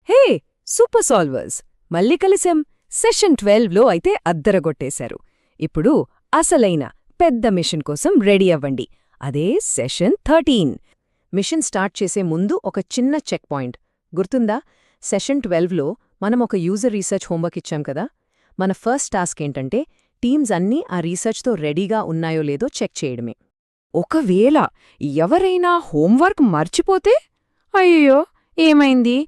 హే super solvers, మళ్ళీ కలిసాం. Session 12లో అయితే అద్దరగొట్టేశారు. ఇప్పుడు అసలైన పెద్ద మిషన్ కోసం రెడీ అవ్వండి. అదే సెషన్ 13. మిషన్ స్టార్ట్ చేసే ముందు ఒక చిన్న చెక్ పాయింట్ గుర్తుందా? సెషన్ 12లో మనం ఒక యూజర్ రీసెర్చ్ హోంవర్క్ ఇచ్చాం కదా. మన ఫస్ట్ టాస్క్ ఏంటంటే టీమ్స్ అన్నీ ఆ రీసెర్చ్తో రెడీగా ఉన్నాయో లేదో చెక్ చేయడమే. ఒకవేళ ఎవరైనా హోంవర్క్ మర్చిపోతే అయ్యో ఏమైంది?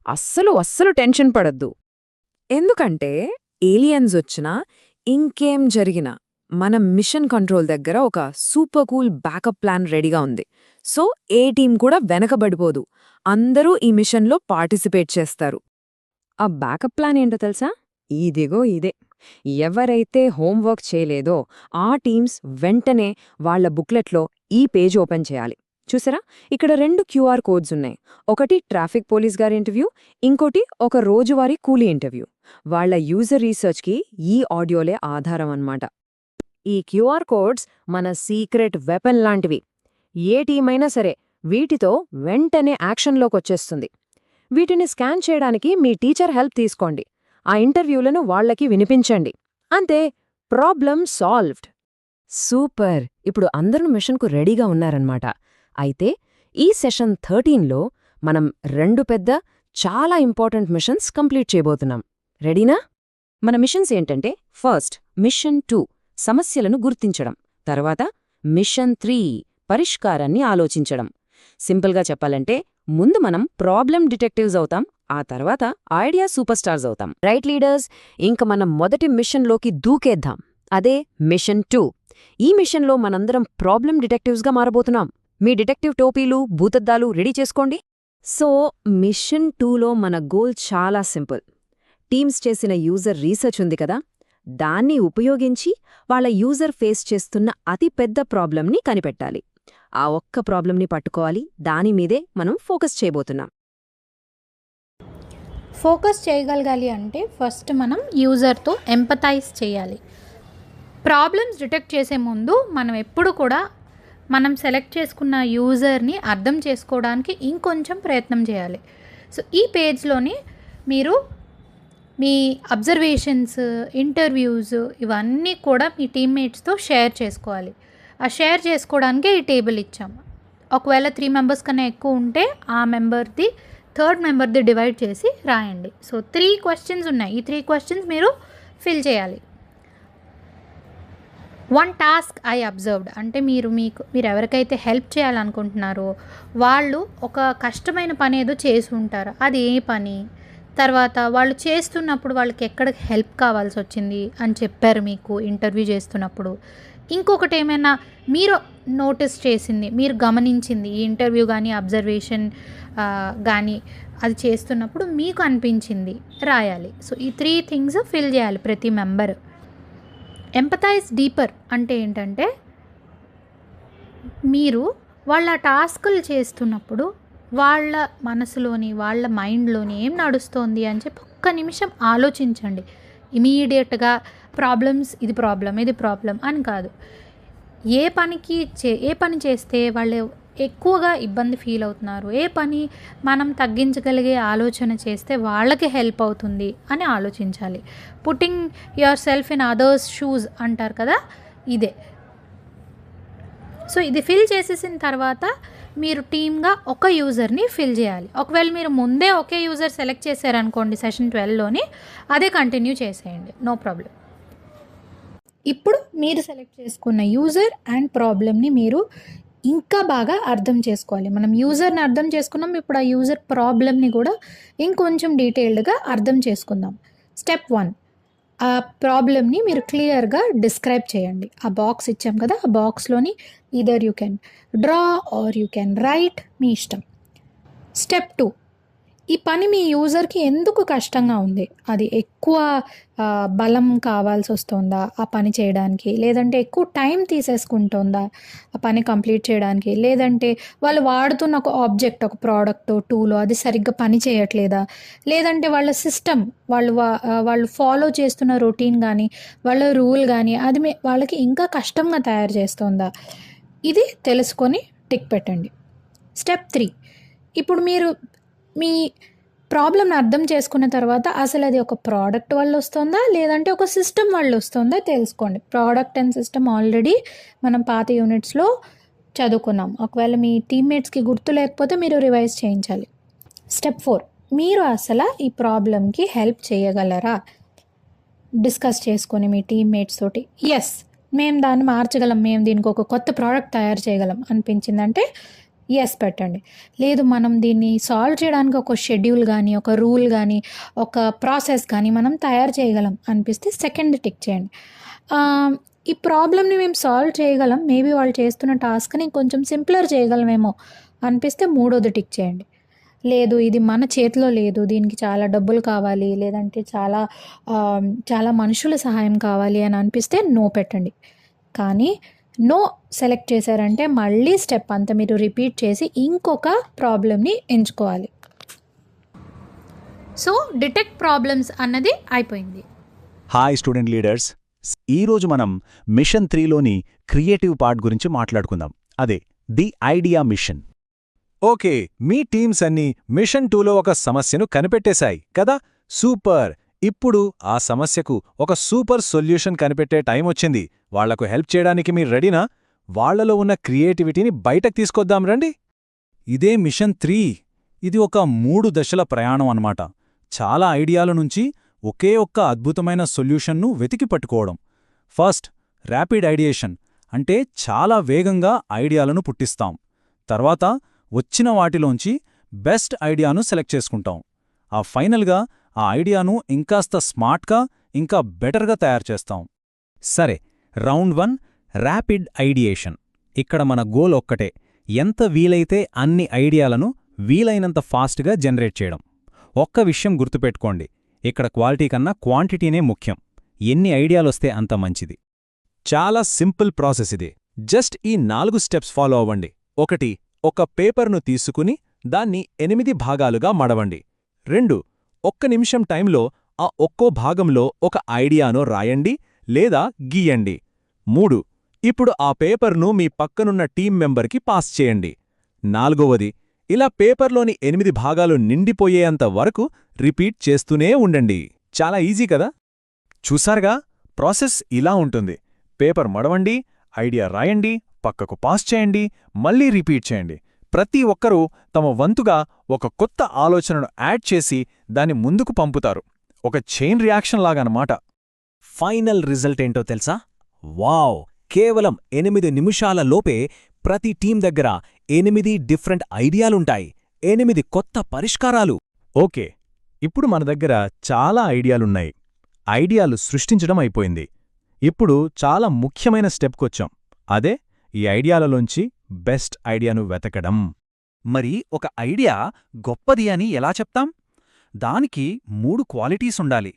అస్సలు టెన్షన్ పడద్దు. ఎందుకంటే ఏలియన్స్ వచ్చినా ఇంకేం జరిగినా మన మిషన్ కంట్రోల్ దగ్గర ఒక సూపర్ కూల్ బ్యాకప్ ప్లాన్ రెడీగా ఉంది. సో ఏ టీం కూడా వెనకబడిపోదు. అందరూ ఈ మిషన్లో పార్టిసిపేట్ చేస్తారు. ఆ బ్యాకప్ ప్లాన్ ఏంటో తెలుసా? ఇదిగో ఇదే. ఎవరైతే హోంవర్క్ చేయలేదో ఆ టీమ్స్ వెంటనే వాళ్ల బుక్లెట్లో ఈ పేజ్ ఓపెన్ చేయాలి. చూసారా, ఇక్కడ 2 క్యూఆర్ కోడ్స్ ఉన్నాయి. ఒకటి ట్రాఫిక్ పోలీస్ గారి ఇంటర్వ్యూ, ఇంకోటి ఒక రోజువారీ కూలీ ఇంటర్వ్యూ. వాళ్ల యూజర్ రీసెర్చ్కి ఈ ఆడియోలే ఆధారం అన్నమాట. ఈ క్యూఆర్ కోడ్స్ మన సీక్రెట్ వెపన్ లాంటివి. ఏ టీమైనా సరే వీటితో వెంటనే యాక్షన్లోకొచ్చేస్తుంది. వీటిని స్కాన్ చేయడానికి మీ టీచర్ హెల్ప్ తీసుకోండి. ఆ ఇంటర్వ్యూలను వాళ్లకి వినిపించండి. అంతే, ప్రాబ్లం సాల్వ్డ్. సూపర్! ఇప్పుడు అందరూ మిషన్కు రెడీగా ఉన్నారన్నమాట. అయితే ఈ సెషన్ 13లో మనం 2 పెద్ద, చాలా ఇంపార్టెంట్ మిషన్స్ కంప్లీట్ చేయబోతున్నాం. రెడీనా? మన మిషన్స్ ఏంటంటే, ఫస్ట్ మిషన్ 2 సమస్యలను గుర్తించడం, తర్వాత మిషన్ 3 పరిష్కారాన్ని ఆలోచించడం. సింపుల్గా చెప్పాలంటే ముందు మనం ప్రాబ్లం డిటెక్టివ్స్ అవుతాం, ఆ తర్వాత ఐడియా సూపర్ స్టార్స్ అవుతాం. రైట్ లీడర్స్, ఇంక మనం మొదటి మిషన్లోకి దూకేద్దాం. అదే మిషన్ 2. ఈ మిషన్లో మనందరం ప్రాబ్లం డిటెక్టివ్స్గా మారబోతున్నాం. మీ డిటెక్టివ్ టోపీలు, భూతద్దాలు రెడీ చేసుకోండి. సో మిషన్ 2లో మన గోల్ చాలా సింపుల్. టీమ్స్ చేసిన యూజర్ రీసెర్చ్ ఉంది కదా, దాన్ని ఉపయోగించి వాళ్ళ యూజర్ ఫేస్ చేస్తున్న అతి పెద్ద ప్రాబ్లంని కనిపెట్టాలి. ఆ ఒక్క ప్రాబ్లంని పట్టుకోవాలి. దానిమీదే మనం ఫోకస్ చేయబోతున్నాం. ఫోకస్ చేయగలగాలి అంటే ఫస్ట్ మనం యూజర్తో ఎంపథైజ్ చేయాలి. ప్రాబ్లమ్స్ డిటెక్ట్ చేసే ముందు మనం ఎప్పుడు కూడా మనం సెలెక్ట్ చేసుకున్న యూజర్ని అర్థం చేసుకోవడానికి ఇంకొంచెం ప్రయత్నం చేయాలి. సో ఈ పేజ్లోని మీరు మీ అబ్జర్వేషన్స్, ఇంటర్వ్యూస్ ఇవన్నీ కూడా మీ టీమ్మేట్స్తో షేర్ చేసుకోవాలి. ఆ షేర్ చేసుకోవడానికే ఈ టేబుల్ ఇచ్చాము. ఒకవేళ 3 మెంబర్స్ కన్నా ఎక్కువ ఉంటే ఆ మెంబర్ది థర్డ్ మెంబర్ది డివైడ్ చేసి రాయండి. సో 3 క్వశ్చన్స్ ఉన్నాయి. ఈ 3 క్వశ్చన్స్ మీరు ఫిల్ చేయాలి. 1 టాస్క్ ఐ అబ్జర్వ్డ్ అంటే మీరు ఎవరికైతే హెల్ప్ చేయాలనుకుంటున్నారో వాళ్ళు ఒక కష్టమైన పని ఏదో చేసి ఉంటారు. అది ఏ పని, తర్వాత వాళ్ళు చేస్తున్నప్పుడు వాళ్ళకి ఎక్కడ హెల్ప్ కావాల్సి వచ్చింది అని చెప్పారు మీకు ఇంటర్వ్యూ చేస్తున్నప్పుడు. ఇంకొకటి ఏమైనా మీరు నోటీస్ చేసింది, మీరు గమనించింది ఈ ఇంటర్వ్యూ కానీ అబ్జర్వేషన్ కానీ అది చేస్తున్నప్పుడు మీకు అనిపించింది రాయాలి. సో ఈ 3 థింగ్స్ ఫిల్ చేయాలి ప్రతి మెంబర్. ఎంపథైజ్ డీపర్ అంటే ఏంటంటే మీరు వాళ్ళ టాస్కులు చేస్తున్నప్పుడు వాళ్ళ మనసులోని, వాళ్ళ మైండ్లోని ఏం నడుస్తోంది అని చెప్పి ఒక్క నిమిషం ఆలోచించండి. ఇమీడియట్గా ఇది ప్రాబ్లం అని కాదు. ఏ పని చేస్తే వాళ్ళు ఎక్కువగా ఇబ్బంది ఫీల్ అవుతున్నారు, ఏ పని మనం తగ్గించగలిగే ఆలోచన చేస్తే వాళ్ళకి హెల్ప్ అవుతుంది అని ఆలోచించాలి. Putting your self in others shoes అంటారు కదా, ఇదే. సో ఇది ఫిల్ చేసేసిన తర్వాత మీరు టీమ్గా ఒక యూజర్ని ఫిల్ చేయాలి. ఒకవేళ మీరు ముందే ఒకే యూజర్ సెలెక్ట్ చేశారనుకోండి సెషన్ 12లోని, అదే కంటిన్యూ చేసేయండి, నో ప్రాబ్లం. ఇప్పుడు మీరు సెలెక్ట్ చేసుకున్న యూజర్ అండ్ ప్రాబ్లమ్ని మీరు ఇంకా బాగా అర్థం చేసుకోవాలి. మనం యూజర్ని అర్థం చేసుకున్నాం, ఇప్పుడు ఆ యూజర్ ప్రాబ్లమ్ని కూడా ఇంకొంచెం డీటెయిల్డ్గా అర్థం చేసుకుందాం. స్టెప్ 1, ఆ ప్రాబ్లమ్ని మీరు క్లియర్గా డిస్క్రైబ్ చేయండి. ఆ బాక్స్ ఇచ్చాం కదా, ఆ బాక్స్లోని either you can draw or you can write, మీ ఇష్టం. స్టెప్ 2, ఈ పని మీ యూజర్కి ఎందుకు కష్టంగా ఉంది? అది ఎక్కువ బలం కావాల్సి వస్తుందా ఆ పని చేయడానికి, లేదంటే ఎక్కువ టైం తీసేసుకుంటుందా ఆ పని కంప్లీట్ చేయడానికి, లేదంటే వాళ్ళు వాడుతున్న ఒక ఆబ్జెక్ట్, ఒక ప్రోడక్ట్, టూలో అది సరిగ్గా పని చేయట్లేదా, లేదంటే వాళ్ళ సిస్టమ్, వాళ్ళు ఫాలో చేస్తున్న రొటీన్ కానీ వాళ్ళ రూల్ కానీ అది వాళ్ళకి ఇంకా కష్టంగా తయారు చేస్తుందా, ఇది తెలుసుకొని టిక్ పెట్టండి. స్టెప్ 3, ఇప్పుడు మీరు మీ ప్రాబ్లమ్ని అర్థం చేసుకున్న తర్వాత అసలు అది ఒక ప్రోడక్ట్ వల్ల వస్తుందా లేదంటే ఒక సిస్టమ్ వల్ల వస్తుందా తెలుసుకోండి. ప్రోడక్ట్ అండ్ సిస్టమ్ ఆల్రెడీ మనం పాత యూనిట్స్లో చదువుకున్నాం. ఒకవేళ మీ టీమ్మేట్స్కి గుర్తు లేకపోతే మీరు రివైజ్ చేయించాలి. స్టెప్ 4, మీరు అసలు ఈ ప్రాబ్లమ్కి హెల్ప్ చేయగలరా? డిస్కస్ చేసుకొని మీ టీమ్మేట్స్ తోటి, ఎస్ మేము దాన్ని మార్చగలం, మేము దీనికి ఒక కొత్త ప్రోడక్ట్ తయారు చేయగలం అనిపించిందంటే ఎస్ పెట్టండి. లేదు మనం దీన్ని సాల్వ్ చేయడానికి ఒక షెడ్యూల్ కానీ, ఒక రూల్ కానీ, ఒక ప్రాసెస్ కానీ మనం తయారు చేయగలం అనిపిస్తే సెకండ్ టిక్ చేయండి. ఈ ప్రాబ్లమ్ని మేము సాల్వ్ చేయగలం, మేబీ వాళ్ళు చేస్తున్న టాస్క్ని కొంచెం సింప్లర్ చేయగలమేమో అనిపిస్తే మూడోది టిక్ చేయండి. లేదు ఇది మన చేతిలో లేదు, దీనికి చాలా డబ్బులు కావాలి, లేదంటే చాలా మనుషుల సహాయం కావాలి అని అనిపిస్తే నో పెట్టండి. కానీ నో సెలెక్ట్ చేశారంటే మళ్ళీ స్టెప్ అంతా మీరు రిపీట్ చేసి ఇంకొక ప్రాబ్లమ్ని ఎంచుకోవాలి. సో డిటెక్ట్ ప్రాబ్లమ్స్ అన్నది అయిపోయింది. హాయ్ స్టూడెంట్ లీడర్స్, ఈరోజు మనం మిషన్ 3లోని క్రియేటివ్ పార్ట్ గురించి మాట్లాడుకుందాం. అదే ది ఐడియా మిషన్. ఓకే, మీ టీమ్స్ అన్నీ మిషన్ 2లో ఒక సమస్యను కనిపెట్టేశాయి కదా? సూపర్! ఇప్పుడు ఆ సమస్యకు ఒక సూపర్ సొల్యూషన్ కనిపెట్టే టైం వచ్చింది. వాళ్లకు హెల్ప్ చేయడానికి మీరు రెడీనా? వాళ్లలో ఉన్న క్రియేటివిటీని బయటకు తీసుకొద్దాం రండి. ఇదే మిషన్ 3. ఇది ఒక 3 దశల ప్రయాణం అన్నమాట. చాలా ఐడియాల నుంచి ఒకే ఒక్క అద్భుతమైన సొల్యూషన్ను వెతికి పట్టుకోవడం. ఫస్ట్, ర్యాపిడ్ ఐడియేషన్, అంటే చాలా వేగంగా ఐడియాలను పుట్టిస్తాం. తర్వాత వచ్చిన వాటిలోంచి బెస్ట్ ఐడియాను సెలెక్ట్ చేసుకుంటాం. ఆ ఫైనల్గా ఆ ఐడియాను ఇంకాస్త స్మార్ట్గా, ఇంకా బెటర్గా తయారు చేస్తాం. సరే, రౌండ్ 1 ర్యాపిడ్ ఐడియేషన్. ఇక్కడ మన గోల్ ఒక్కటే, ఎంత వీలైతే అన్ని ఐడియాలను వీలైనంత ఫాస్ట్గా జనరేట్ చేయడం. ఒక్క విషయం గుర్తుపెట్టుకోండి, ఇక్కడ క్వాలిటీ కన్నా క్వాంటిటీనే ముఖ్యం. ఎన్ని ఐడియాలొస్తే అంత మంచిది. చాలా సింపుల్ ప్రాసెస్ ఇది. జస్ట్ ఈ 4 స్టెప్స్ ఫాలో అవ్వండి. 1, ఒక పేపర్ను తీసుకుని దాన్ని 8 భాగాలుగా మడవండి. 2, 1 నిమిషం టైంలో ఆ ఒక్కో భాగంలో ఒక ఐడియాను రాయండి లేదా గీయండి. 3, ఇప్పుడు ఆ పేపర్ను మీ పక్కనున్న టీం మెంబర్కి పాస్ చేయండి. 4వది, ఇలా పేపర్లోని 8 భాగాలు నిండిపోయేంత వరకు రిపీట్ చేస్తూనే ఉండండి. చాలా ఈజీ కదా? చూసారుగా, ప్రాసెస్ ఇలా ఉంటుంది. పేపర్ మడవండి, ఐడియా రాయండి, పక్కకు పాస్ చేయండి, మళ్ళీ రిపీట్ చేయండి. ప్రతి ఒక్కరూ తమ వంతుగా ఒక కొత్త ఆలోచనను యాడ్ చేసి దాన్ని ముందుకు పంపుతారు. ఒక చైన్ రియాక్షన్ లాగనమాట. ఫైనల్ రిజల్ట్ ఏంటో తెలుసా? వావ్! కేవలం 8 నిమిషాల లోపే ప్రతి టీం దగ్గర 8 డిఫరెంట్ ఐడియాలుంటాయి. 8 కొత్త పరిష్కారాలు. ఓకే, ఇప్పుడు మన దగ్గర చాలా ఐడియాలున్నాయి. ఐడియాలు సృష్టించడం అయిపోయింది. ఇప్పుడు చాలా ముఖ్యమైన స్టెప్కొచ్చాం. అదే ఈ ఐడియాలలోంచి బెస్ట్ ఐడియాను వెతకడం. మరి ఒక ఐడియా గొప్పది అని ఎలా చెప్తాం? దానికి 3 క్వాలిటీస్ ఉండాలి.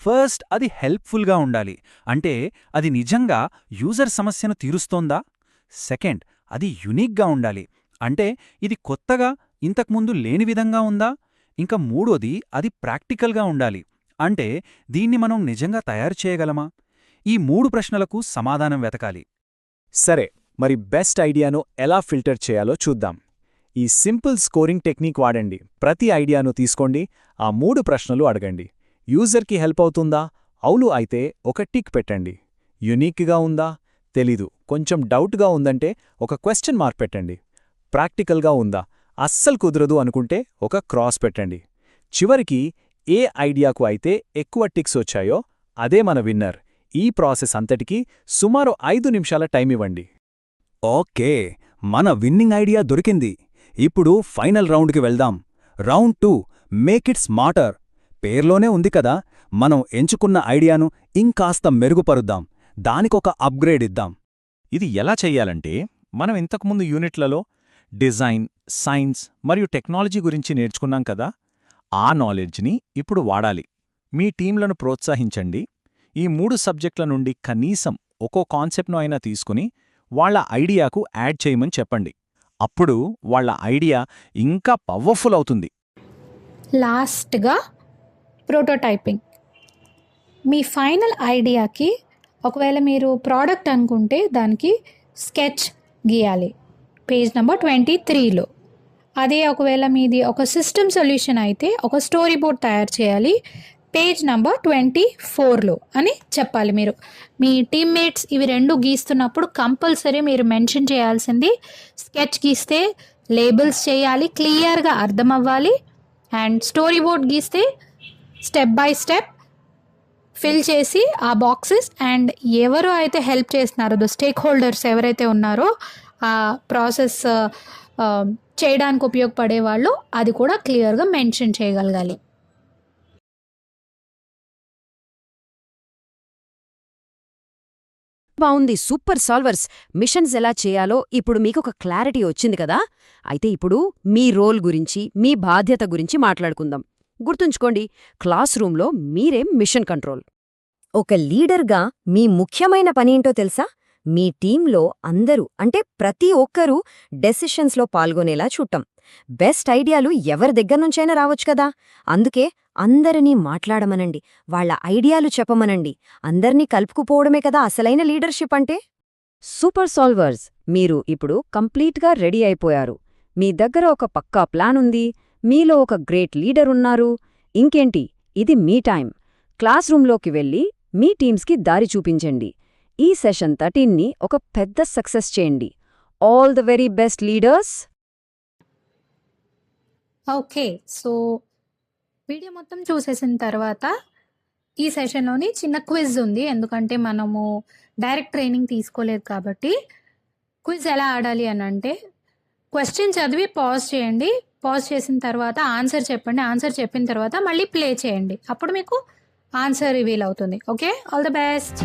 ఫస్ట్, అది హెల్ప్ఫుల్గా ఉండాలి, అంటే అది నిజంగా యూజర్ సమస్యను తీరుస్తోందా? సెకండ్, అది యునిక్గా ఉండాలి, అంటే ఇది కొత్తగా ఇంతకుముందు లేని విధంగా ఉందా? ఇంకా మూడోది, అది ప్రాక్టికల్గా ఉండాలి, అంటే దీన్ని మనం నిజంగా తయారు చేయగలమా? ఈ 3 ప్రశ్నలకు సమాధానం వెతకాలి. సరే, మరి బెస్ట్ ఐడియాను ఎలా ఫిల్టర్ చేయాలో చూద్దాం. ఈ సింపుల్ స్కోరింగ్ టెక్నిక్ వాడండి. ప్రతి ఐడియాను తీసుకోండి, ఆ 3 ప్రశ్నలు అడగండి. యూజర్కి హెల్ప్ అవుతుందా? అవును అయితే ఒక టిక్ పెట్టండి. యునిక్గా ఉందా? తెలీదు, కొంచెం డౌట్గా ఉందంటే ఒక క్వశ్చన్ మార్క్ పెట్టండి. ప్రాక్టికల్గా ఉందా? అస్సలు కుదరదు అనుకుంటే ఒక క్రాస్ పెట్టండి. చివరికి ఏ ఐడియాకు అయితే ఎక్కువ టిక్స్ వచ్చాయో అదే మన విన్నర్. ఈ ప్రాసెస్ అంతటికీ సుమారు 5 నిమిషాల టైం ఇవ్వండి. ఓకే, మన విన్నింగ్ ఐడియా దొరికింది. ఇప్పుడు ఫైనల్ రౌండ్కి వెళ్దాం. Round 2, make it smarter. పేర్లోనే ఉంది కదా, మనం ఎంచుకున్న ఐడియాను ఇంకాస్త మెరుగుపరుద్దాం, దానికొక అప్గ్రేడ్ ఇద్దాం. ఇది ఎలా చెయ్యాలంటే, మనం ఇంతకుముందు యూనిట్లలో డిజైన్, సైన్స్ మరియు టెక్నాలజీ గురించి నేర్చుకున్నాం కదా, ఆ నాలెడ్జ్ని ఇప్పుడు వాడాలి. మీ టీంలను ప్రోత్సహించండి. ఈ 3 సబ్జెక్టుల నుండి కనీసం ఒక్కో కాన్సెప్ట్ను అయినా తీసుకుని వాళ్ల ఐడియాకు యాడ్ చేయమని చెప్పండి. అప్పుడు వాళ్ల ఐడియా ఇంకా పవర్ఫుల్ అవుతుంది. లాస్ట్గా ప్రోటోటైపింగ్. మీ ఫైనల్ ఐడియాకి ఒకవేళ మీరు ప్రోడక్ట్ అనుకుంటే దానికి స్కెచ్ గీయాలి పేజ్ నెంబర్ 23లో. అదే ఒకవేళ మీది ఒక సిస్టమ్ సొల్యూషన్ అయితే ఒక స్టోరీ బోర్డ్ తయారు చేయాలి పేజ్ నెంబర్ 24లో అని చెప్పాలి. మీరు మీ టీమ్మేట్స్ ఇవి రెండు గీస్తున్నప్పుడు కంపల్సరీ మీరు మెన్షన్ చేయాల్సింది స్కెచ్ గీస్తే లేబుల్స్ చేయాలి, క్లియర్గా అర్థం అవ్వాలి. అండ్ స్టోరీ బోర్డ్ గీస్తే స్టెప్ బై స్టెప్ ఫిల్ చేసి ఆ బాక్సెస్ అండ్ ఎవరు అయితే హెల్ప్ చేస్తున్నారో ద స్టేక్ హోల్డర్స్ ఎవరైతే ఉన్నారో ఆ ప్రాసెస్ చేయడానికి ఉపయోగపడే వాళ్ళు అది కూడా క్లియర్గా మెన్షన్ చేయగలగాలి. బావుంది. Super solvers. మిషన్స్ ఎలా చేయాలో ఇప్పుడు మీకు ఒక క్లారిటీ వచ్చింది కదా. అయితే ఇప్పుడు మీ రోల్ గురించి, మీ బాధ్యత గురించి మాట్లాడుకుందాం. గుర్తుంచుకోండి, క్లాస్ రూంలో మీరే మిషన్ కంట్రోల్. ఒక లీడర్గా మీ ముఖ్యమైన పనేంటో తెలుసా? మీ టీంలో అందరూ అంటే ప్రతి ఒక్కరూ డెసిషన్స్లో పాల్గొనేలా చూడటం. బెస్ట్ ఐడియాలు ఎవరి దగ్గర్నుంచైనా రావచ్చు కదా. అందుకే అందరినీ మాట్లాడమనండి, వాళ్ళ ఐడియాలు చెప్పమనండి. అందర్నీ కలుపుకుపోవడమే కదా అసలైన లీడర్షిప్ అంటే. సూపర్ సాల్వర్స్, మీరు ఇప్పుడు కంప్లీట్గా రెడీ అయిపోయారు. మీ దగ్గర ఒక పక్కా ప్లాన్ ఉంది, మీలో ఒక గ్రేట్ లీడర్ ఉన్నారు. ఇంకేంటి, ఇది మీ టైం. క్లాస్ రూంలోకి వెళ్ళి మీ టీమ్స్కి దారి చూపించండి. ఈ సెషన్ 13ని ఒక పెద్ద సక్సెస్ చేయండి. All the very best leaders. Okay, so video మొత్తం చూసేసిన తర్వాత ఈ సెషన్లోని చిన్న క్విజ్ ఉంది. ఎందుకంటే మనము డైరెక్ట్ ట్రైనింగ్ తీసుకోలేదు కాబట్టి. క్విజ్ ఎలా ఆడాలి అని అంటే, క్వశ్చన్ చదివి పాజ్ చేయండి. పాజ్ చేసిన తర్వాత ఆన్సర్ చెప్పండి. ఆన్సర్ చెప్పిన తర్వాత మళ్ళీ ప్లే చేయండి. అప్పుడు మీకు ఆన్సర్ రివీల్ అవుతుంది. Okay, all the best.